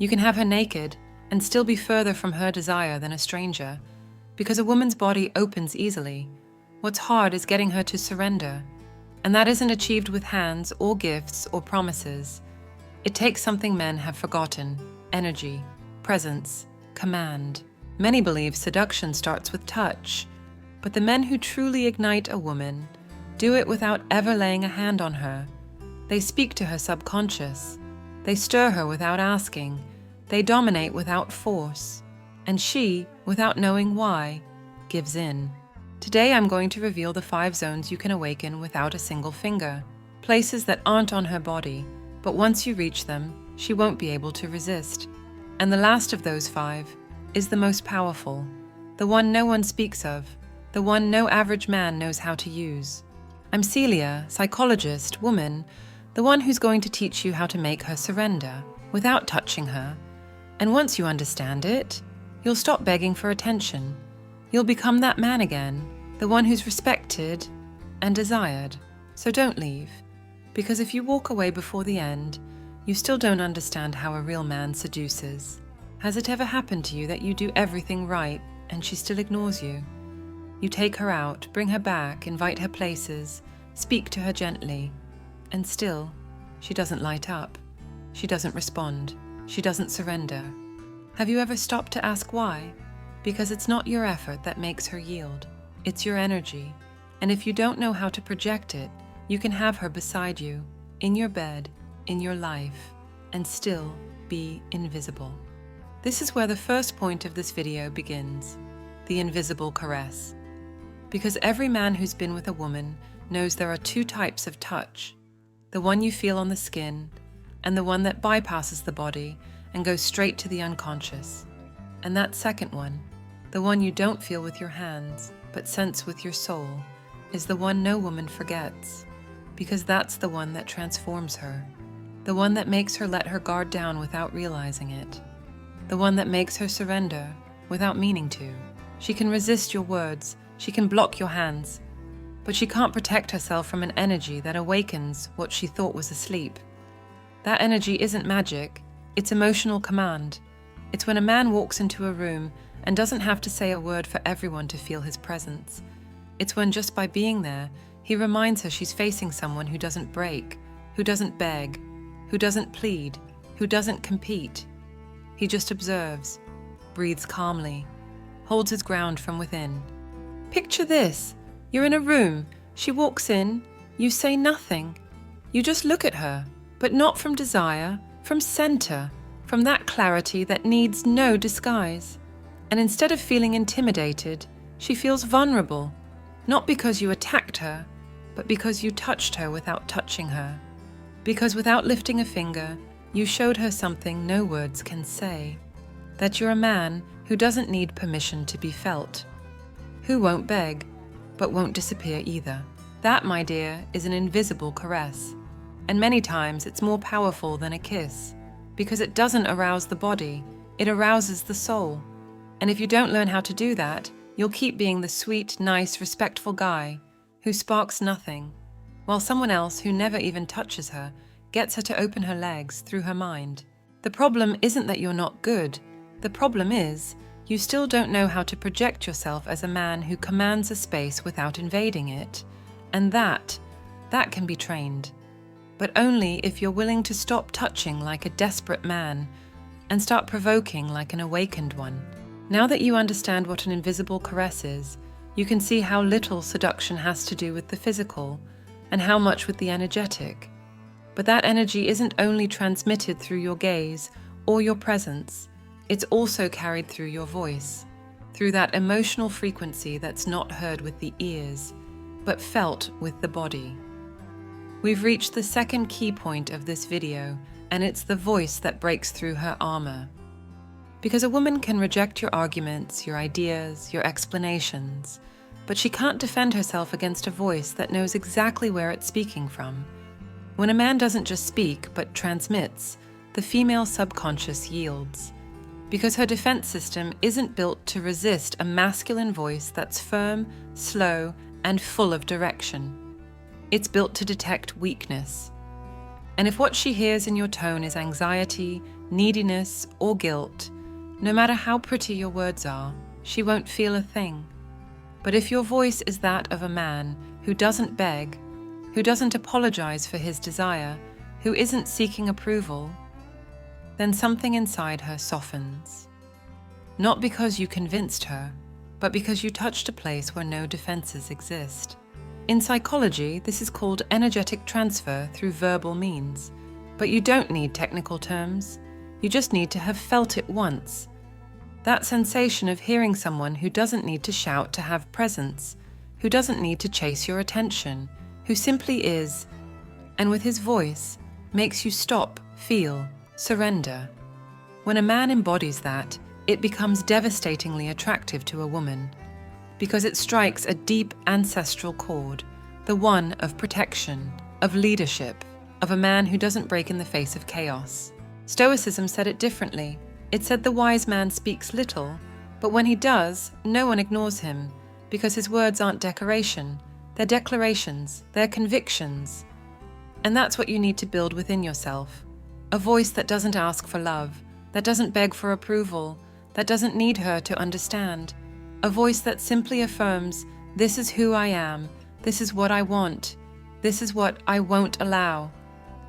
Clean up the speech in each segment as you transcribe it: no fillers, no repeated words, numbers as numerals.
You can have her naked and still be further from her desire than a stranger, because a woman's body opens easily. What's hard is getting her to surrender, and that isn't achieved with hands or gifts or promises. It takes something men have forgotten: energy, presence, command. Many believe seduction starts with touch, but the men who truly ignite a woman do it without ever laying a hand on her. They speak to her subconscious. They stir her without asking. They dominate without force. And she, without knowing why, gives in. Today I'm going to reveal the 5 zones you can awaken without a single finger. Places that aren't on her body, but once you reach them, she won't be able to resist. And the last of those 5 is the most powerful, the one no one speaks of, the one no average man knows how to use. I'm Celia, psychologist, woman, the one who's going to teach you how to make her surrender without touching her. And once you understand it, you'll stop begging for attention. You'll become that man again, the one who's respected and desired. So don't leave, because if you walk away before the end, you still don't understand how a real man seduces. Has it ever happened to you that you do everything right and she still ignores you? You take her out, bring her back, invite her places, speak to her gently, and still, she doesn't light up. She doesn't respond. She doesn't surrender. Have you ever stopped to ask why? Because it's not your effort that makes her yield. It's your energy. And if you don't know how to project it, you can have her beside you, in your bed, in your life, and still be invisible. This is where the first point of this video begins, the invisible caress. Because every man who's been with a woman knows there are 2 types of touch, the one you feel on the skin, and the one that bypasses the body and goes straight to the unconscious. And that second one, the one you don't feel with your hands, but sense with your soul, is the one no woman forgets, because that's the one that transforms her, the one that makes her let her guard down without realizing it, the one that makes her surrender without meaning to. She can resist your words, she can block your hands, but she can't protect herself from an energy that awakens what she thought was asleep. That energy isn't magic, it's emotional command. It's when a man walks into a room and doesn't have to say a word for everyone to feel his presence. It's when just by being there, he reminds her she's facing someone who doesn't break, who doesn't beg, who doesn't plead, who doesn't compete. He just observes, breathes calmly, holds his ground from within. Picture this. You're in a room, she walks in, you say nothing. You just look at her, but not from desire, from center, from that clarity that needs no disguise. And instead of feeling intimidated, she feels vulnerable, not because you attacked her, but because you touched her without touching her. Because without lifting a finger, you showed her something no words can say, that you're a man who doesn't need permission to be felt, who won't beg, but won't disappear either. That, my dear, is an invisible caress. And many times it's more powerful than a kiss, because it doesn't arouse the body, it arouses the soul. And if you don't learn how to do that, you'll keep being the sweet, nice, respectful guy who sparks nothing, while someone else who never even touches her gets her to open her legs through her mind. The problem isn't that you're not good. The problem is you still don't know how to project yourself as a man who commands a space without invading it. And that can be trained. But only if you're willing to stop touching like a desperate man and start provoking like an awakened one. Now that you understand what an invisible caress is, you can see how little seduction has to do with the physical and how much with the energetic. But that energy isn't only transmitted through your gaze or your presence, it's also carried through your voice, through that emotional frequency that's not heard with the ears, but felt with the body. We've reached the second key point of this video, and it's the voice that breaks through her armor. Because a woman can reject your arguments, your ideas, your explanations, but she can't defend herself against a voice that knows exactly where it's speaking from. When a man doesn't just speak, but transmits, the female subconscious yields. Because her defense system isn't built to resist a masculine voice that's firm, slow, and full of direction. It's built to detect weakness. And if what she hears in your tone is anxiety, neediness, or guilt, no matter how pretty your words are, she won't feel a thing. But if your voice is that of a man who doesn't beg, who doesn't apologize for his desire, who isn't seeking approval, then something inside her softens. Not because you convinced her, but because you touched a place where no defenses exist. In psychology, this is called energetic transfer through verbal means, but you don't need technical terms. You just need to have felt it once. That sensation of hearing someone who doesn't need to shout to have presence, who doesn't need to chase your attention, who simply is, and with his voice, makes you stop, feel, surrender. When a man embodies that, it becomes devastatingly attractive to a woman, because it strikes a deep ancestral chord, the one of protection, of leadership, of a man who doesn't break in the face of chaos. Stoicism said it differently. It said the wise man speaks little, but when he does, no one ignores him, because his words aren't decoration, they're declarations, they're convictions. And that's what you need to build within yourself. A voice that doesn't ask for love, that doesn't beg for approval, that doesn't need her to understand. A voice that simply affirms, this is who I am, this is what I want, this is what I won't allow.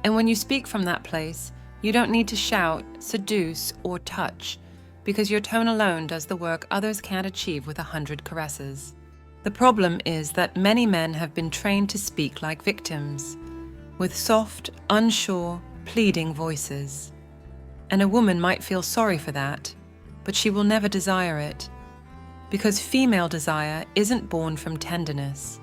And when you speak from that place, you don't need to shout, seduce, or touch, because your tone alone does the work others can't achieve with 100 caresses. The problem is that many men have been trained to speak like victims, with soft, unsure, pleading voices. And a woman might feel sorry for that, but she will never desire it, because female desire isn't born from tenderness.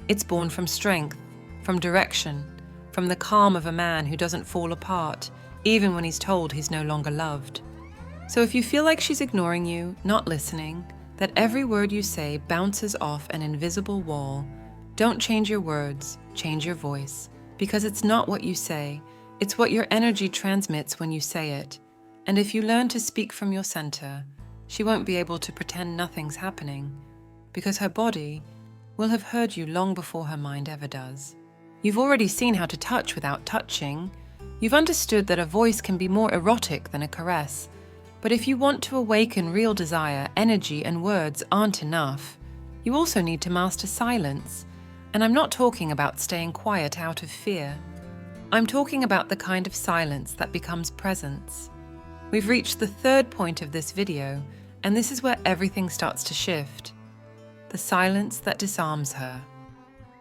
It's born from strength, from direction, from the calm of a man who doesn't fall apart, even when he's told he's no longer loved. So if you feel like she's ignoring you, not listening, that every word you say bounces off an invisible wall, don't change your words, change your voice, because it's not what you say, it's what your energy transmits when you say it. And if you learn to speak from your center, she won't be able to pretend nothing's happening, because her body will have heard you long before her mind ever does. You've already seen how to touch without touching. You've understood that a voice can be more erotic than a caress. But if you want to awaken real desire, energy and words aren't enough. You also need to master silence. And I'm not talking about staying quiet out of fear. I'm talking about the kind of silence that becomes presence. We've reached the third point of this video, and this is where everything starts to shift. The silence that disarms her.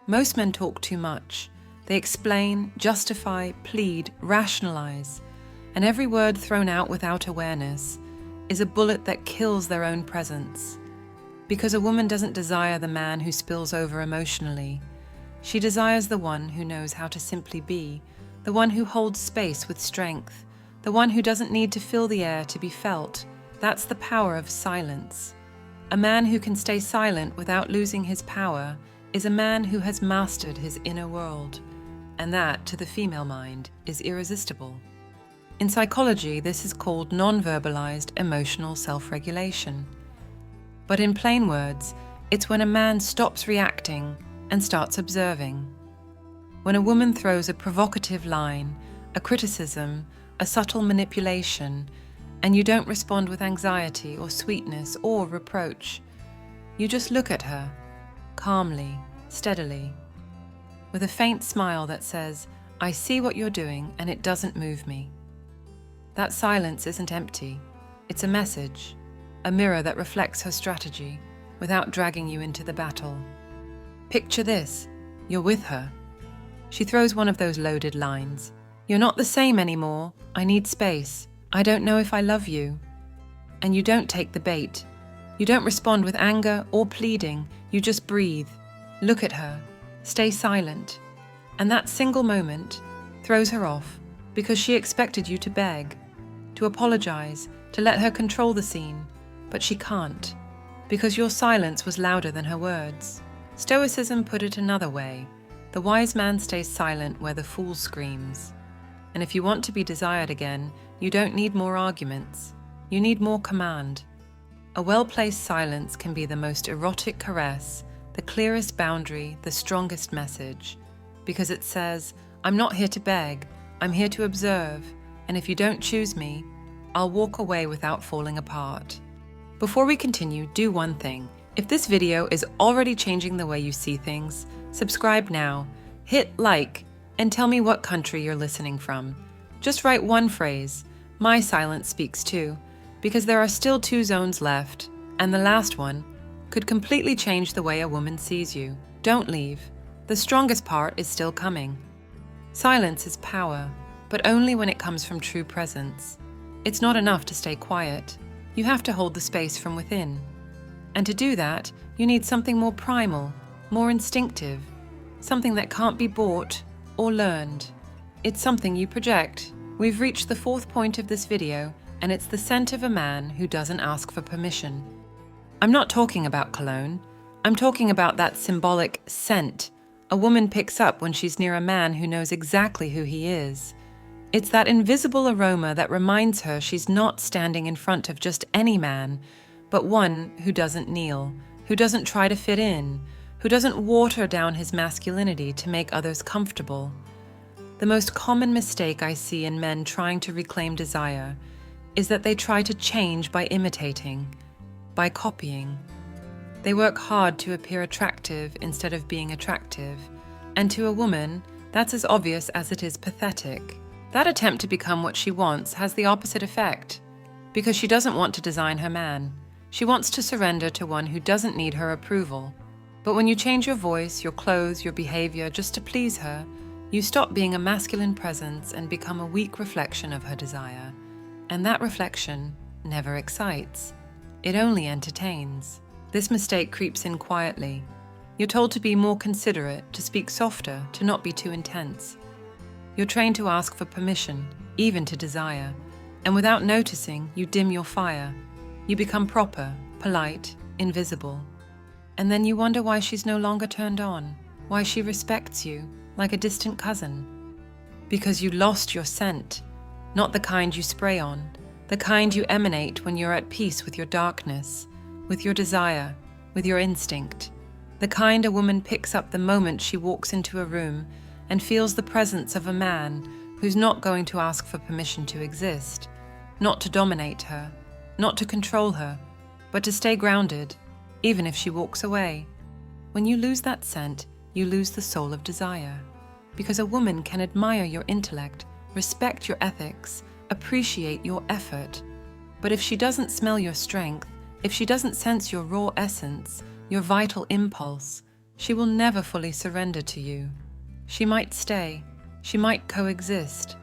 Most men talk too much. They explain, justify, plead, rationalize, and every word thrown out without awareness is a bullet that kills their own presence. Because a woman doesn't desire the man who spills over emotionally. She desires the one who knows how to simply be, the one who holds space with strength, the one who doesn't need to fill the air to be felt. That's the power of silence. A man who can stay silent without losing his power is a man who has mastered his inner world. And that, to the female mind, is irresistible. In psychology, this is called non-verbalized emotional self-regulation. But in plain words, it's when a man stops reacting and starts observing. When a woman throws a provocative line, a criticism, a subtle manipulation, and you don't respond with anxiety or sweetness or reproach. You just look at her, calmly, steadily, with a faint smile that says, I see what you're doing and it doesn't move me. That silence isn't empty. It's a message, a mirror that reflects her strategy without dragging you into the battle. Picture this, you're with her. She throws one of those loaded lines. You're not the same anymore. I need space. I don't know if I love you. And you don't take the bait. You don't respond with anger or pleading. You just breathe. Look at her. Stay silent. And that single moment throws her off because she expected you to beg, to apologize, to let her control the scene. But she can't, because your silence was louder than her words. Stoicism put it another way. The wise man stays silent where the fool screams. And if you want to be desired again, you don't need more arguments. You need more command. A well-placed silence can be the most erotic caress, the clearest boundary, the strongest message. Because it says, I'm not here to beg, I'm here to observe, and if you don't choose me, I'll walk away without falling apart. Before we continue, do one thing. If this video is already changing the way you see things, subscribe now, hit like, and tell me what country you're listening from. Just write one phrase, "My silence speaks too," because there are still 2 zones left, and the last one could completely change the way a woman sees you. Don't leave. The strongest part is still coming. Silence is power, but only when it comes from true presence. It's not enough to stay quiet. You have to hold the space from within. And to do that, you need something more primal, more instinctive, something that can't be bought or learned. It's something you project. We've reached the 4th point of this video, and it's the scent of a man who doesn't ask for permission. I'm not talking about cologne. I'm talking about that symbolic scent a woman picks up when she's near a man who knows exactly who he is. It's that invisible aroma that reminds her she's not standing in front of just any man, but one who doesn't kneel, who doesn't try to fit in, who doesn't water down his masculinity to make others comfortable. The most common mistake I see in men trying to reclaim desire is that they try to change by imitating, by copying. They work hard to appear attractive instead of being attractive, and to a woman, that's as obvious as it is pathetic. That attempt to become what she wants has the opposite effect, because she doesn't want to design her man. She wants to surrender to one who doesn't need her approval. But when you change your voice, your clothes, your behavior just to please her, you stop being a masculine presence and become a weak reflection of her desire. And that reflection never excites. It only entertains. This mistake creeps in quietly. You're told to be more considerate, to speak softer, to not be too intense. You're trained to ask for permission, even to desire. And without noticing, you dim your fire. You become proper, polite, invisible. And then you wonder why she's no longer turned on, why she respects you like a distant cousin. Because you lost your scent, not the kind you spray on, the kind you emanate when you're at peace with your darkness, with your desire, with your instinct. The kind a woman picks up the moment she walks into a room and feels the presence of a man who's not going to ask for permission to exist, not to dominate her, not to control her, but to stay grounded, even if she walks away. When you lose that scent, you lose the soul of desire. Because a woman can admire your intellect, respect your ethics, appreciate your effort. But if she doesn't smell your strength, if she doesn't sense your raw essence, your vital impulse, she will never fully surrender to you. She might stay, she might coexist,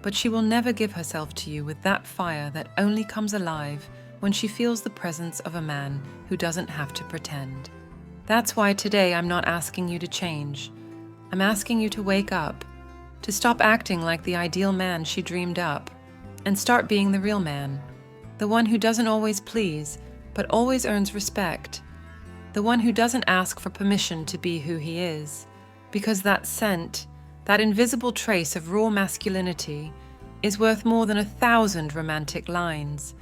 but she will never give herself to you with that fire that only comes alive when she feels the presence of a man who doesn't have to pretend. That's why today I'm not asking you to change. I'm asking you to wake up, to stop acting like the ideal man she dreamed up, and start being the real man, the one who doesn't always please, but always earns respect, the one who doesn't ask for permission to be who he is, because that scent, that invisible trace of raw masculinity, is worth more than 1,000 romantic lines.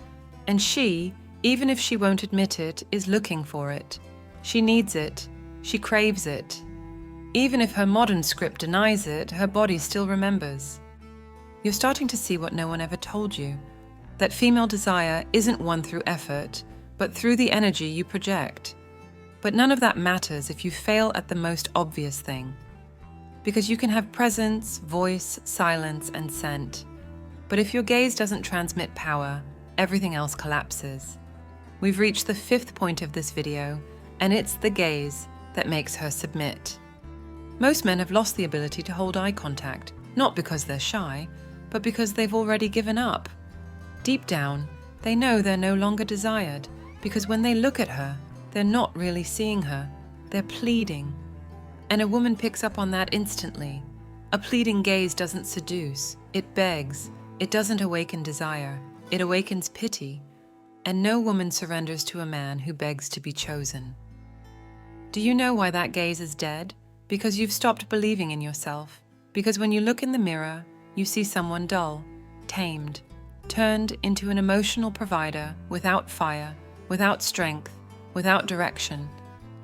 And she, even if she won't admit it, is looking for it. She needs it. She craves it. Even if her modern script denies it, her body still remembers. You're starting to see what no one ever told you, that female desire isn't won through effort, but through the energy you project. But none of that matters if you fail at the most obvious thing. Because you can have presence, voice, silence, and scent. But if your gaze doesn't transmit power, everything else collapses. We've reached the 5th point of this video, and it's the gaze that makes her submit. Most men have lost the ability to hold eye contact, not because they're shy, but because they've already given up. Deep down, they know they're no longer desired, because when they look at her, they're not really seeing her, they're pleading. And a woman picks up on that instantly. A pleading gaze doesn't seduce, it begs. It doesn't awaken desire, it awakens pity. And no woman surrenders to a man who begs to be chosen. Do you know why that gaze is dead? Because you've stopped believing in yourself. Because when you look in the mirror, you see someone dull, tamed, turned into an emotional provider without fire, without strength, without direction.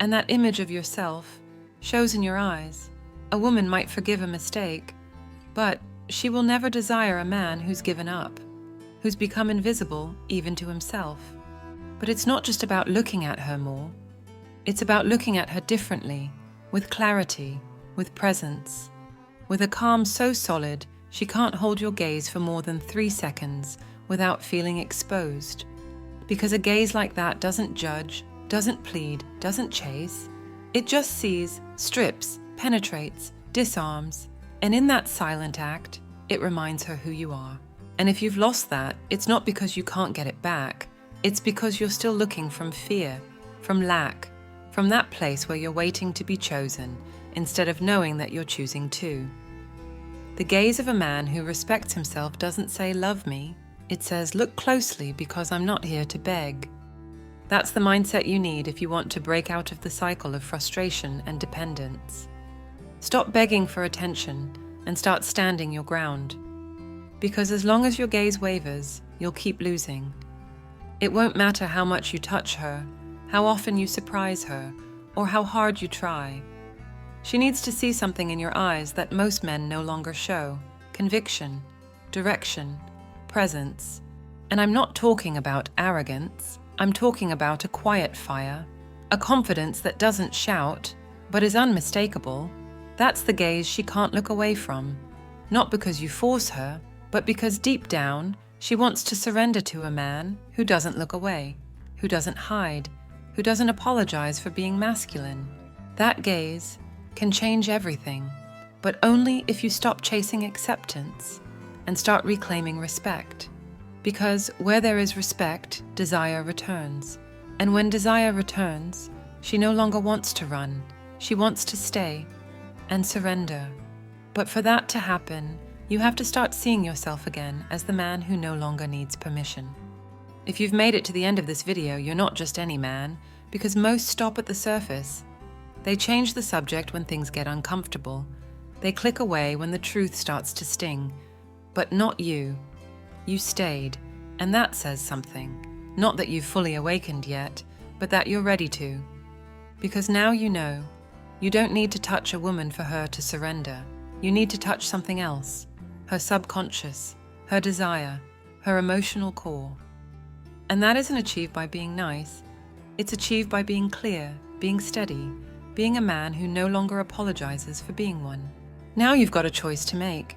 And that image of yourself shows in your eyes. A woman might forgive a mistake, but she will never desire a man who's given up. who's become invisible even to himself. But it's not just about looking at her more. It's about looking at her differently, with clarity, with presence, with a calm so solid she can't hold your gaze for more than 3 seconds without feeling exposed. Because a gaze like that doesn't judge, doesn't plead, doesn't chase. It just sees, strips, penetrates, disarms, and in that silent act, it reminds her who you are. And if you've lost that, it's not because you can't get it back. It's because you're still looking from fear, from lack, from that place where you're waiting to be chosen, instead of knowing that you're choosing too. The gaze of a man who respects himself doesn't say, "Love me." It says, "Look closely because I'm not here to beg." That's the mindset you need if you want to break out of the cycle of frustration and dependence. Stop begging for attention and start standing your ground. Because as long as your gaze wavers, you'll keep losing. It won't matter how much you touch her, how often you surprise her, or how hard you try. She needs to see something in your eyes that most men no longer show: conviction, direction, presence. And I'm not talking about arrogance. I'm talking about a quiet fire, a confidence that doesn't shout, but is unmistakable. That's the gaze she can't look away from. Not because you force her, but because deep down, she wants to surrender to a man who doesn't look away, who doesn't hide, who doesn't apologize for being masculine. That gaze can change everything, but only if you stop chasing acceptance and start reclaiming respect. Because where there is respect, desire returns. And when desire returns, she no longer wants to run. She wants to stay and surrender. But for that to happen, you have to start seeing yourself again as the man who no longer needs permission. If you've made it to the end of this video, you're not just any man, because most stop at the surface. They change the subject when things get uncomfortable. They click away when the truth starts to sting. But not you. You stayed, and that says something. Not that you've fully awakened yet, but that you're ready to. Because now you know. You don't need to touch a woman for her to surrender. You need to touch something else. Her subconscious, her desire, her emotional core. And that isn't achieved by being nice. It's achieved by being clear, being steady, being a man who no longer apologizes for being one. Now you've got a choice to make.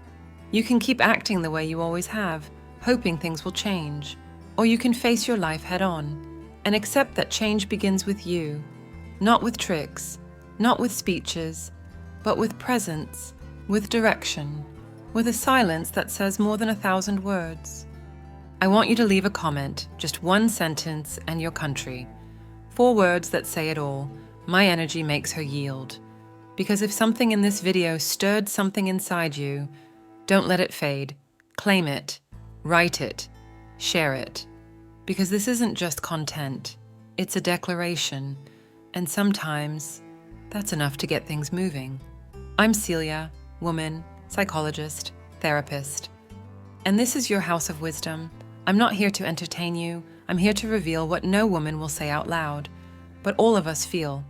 You can keep acting the way you always have, hoping things will change. Or you can face your life head on and accept that change begins with you. Not with tricks, not with speeches, but with presence, with direction, with a silence that says more than 1,000 words. I want you to leave a comment, just one sentence and your country. 4 words that say it all. My energy makes her yield. Because if something in this video stirred something inside you, don't let it fade. Claim it. Write it. Share it. Because this isn't just content. It's a declaration. And sometimes, that's enough to get things moving. I'm Celia, woman, psychologist, therapist. And this is your house of wisdom. I'm not here to entertain you. I'm here to reveal what no woman will say out loud, but all of us feel.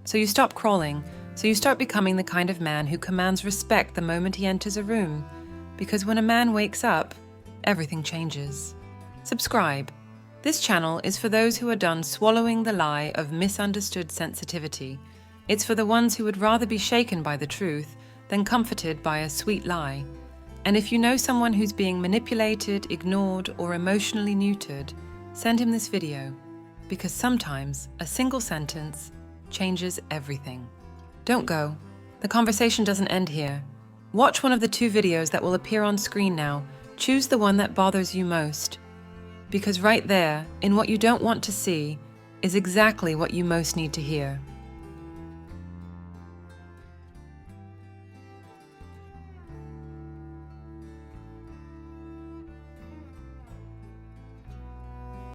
So you stop crawling, so you start becoming the kind of man who commands respect the moment he enters a room. Because when a man wakes up, everything changes. Subscribe. This channel is for those who are done swallowing the lie of misunderstood sensitivity. It's for the ones who would rather be shaken by the truth than comforted by a sweet lie. And if you know someone who's being manipulated, ignored, or emotionally neutered, send him this video. Because sometimes a single sentence changes everything. Don't go. The conversation doesn't end here. Watch one of the 2 videos that will appear on screen now. Choose the one that bothers you most. Because right there, in what you don't want to see, is exactly what you most need to hear.